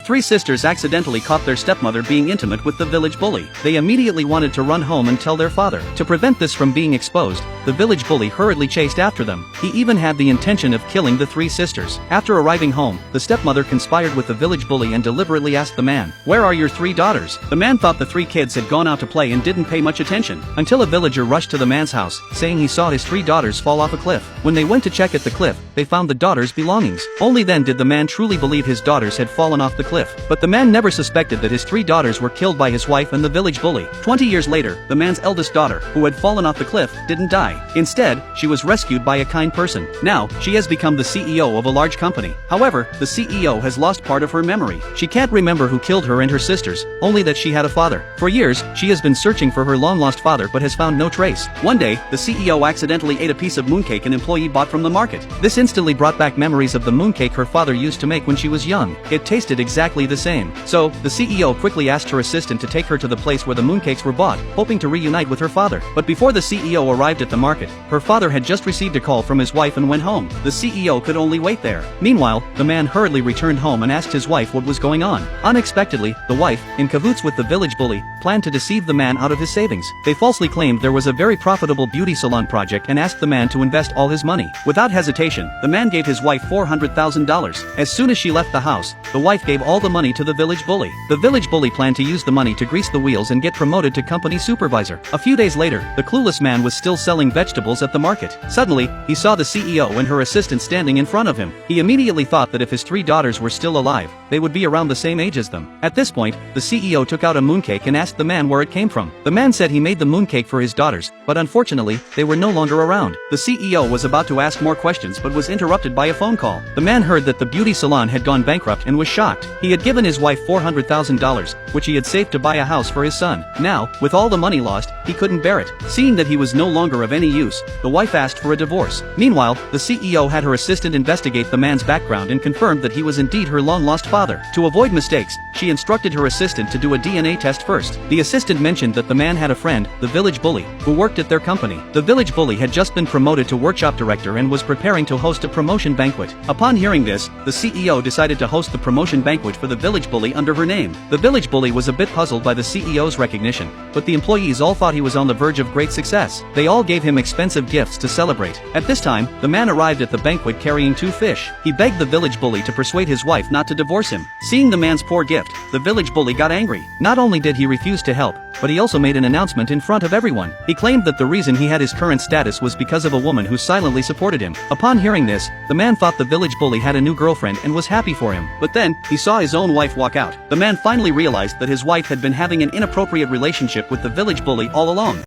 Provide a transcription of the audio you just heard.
Three sisters accidentally caught their stepmother being intimate with the village bully. They immediately wanted to run home and tell their father. To prevent this from being exposed, the village bully hurriedly chased after them. He even had the intention of killing the three sisters. After arriving home, the stepmother conspired with the village bully and deliberately asked the man, "Where are your three daughters?" The man thought the three kids had gone out to play and didn't pay much attention, until a villager rushed to the man's house, saying he saw his three daughters fall off a cliff. When they went to check at the cliff, they found the daughters' belongings. Only then did the man truly believe his daughters had fallen off the cliff. But the man never suspected that his three daughters were killed by his wife and the village bully. 20 years later, the man's eldest daughter, who had fallen off the cliff, didn't die. Instead, she was rescued by a kind person. Now, she has become the CEO of a large company. However, the CEO has lost part of her memory. She can't remember who killed her and her sisters, only that she had a father. For years, she has been searching for her long-lost father but has found no trace. One day, the CEO accidentally ate a piece of mooncake an employee bought from the market. This instantly brought back memories of the mooncake her father used to make when she was young. It tasted exactly the same. So, the CEO quickly asked her assistant to take her to the place where the mooncakes were bought, hoping to reunite with her father. But before the CEO arrived at the market, her father had just received a call from his wife and went home. The CEO could only wait there. Meanwhile, the man hurriedly returned home and asked his wife what was going on. Unexpectedly, the wife, in cahoots with the village bully, planned to deceive the man out of his savings. They falsely claimed there was a very profitable beauty salon project and asked the man to invest all his money. Without hesitation, the man gave his wife $400,000. As soon as she left the house, the wife gave all the money to the village bully. The village bully planned to use the money to grease the wheels and get promoted to company supervisor. A few days later, the clueless man was still selling vegetables at the market. Suddenly, he saw the CEO and her assistant standing in front of him. He immediately thought that if his three daughters were still alive, they would be around the same age as them. At this point, the CEO took out a mooncake and asked the man where it came from. The man said he made the mooncake for his daughters, but unfortunately, they were no longer around. The CEO was about to ask more questions but was interrupted by a phone call. The man heard that the beauty salon had gone bankrupt and was shocked. He had given his wife $400,000, which he had saved to buy a house for his son. Now, with all the money lost, he couldn't bear it. Seeing that he was no longer of any use, the wife asked for a divorce. Meanwhile, the CEO had her assistant investigate the man's background and confirmed that he was indeed her long-lost father. To avoid mistakes, she instructed her assistant to do a DNA test first. The assistant mentioned that the man had a friend, the village bully, who worked at their company. The village bully had just been promoted to workshop director and was preparing to host a promotion banquet. Upon hearing this, the CEO decided to host the promotion banquet for the village bully under her name. The village bully was a bit puzzled by the CEO's recognition, but the employees all thought he was on the verge of great success. They all gave him expensive gifts to celebrate. At this time, the man arrived at the banquet carrying 2 fish. He begged the village bully to persuade his wife not to divorce him. Seeing the man's poor gift, the village bully got angry. Not only did he refuse to help, but he also made an announcement in front of everyone. He claimed that the reason he had his current status was because of a woman who silently supported him. Upon hearing this, the man thought the village bully had a new girlfriend and was happy for him. But then, he saw his own wife walk out. The man finally realized that his wife had been having an inappropriate relationship with the village bully all along.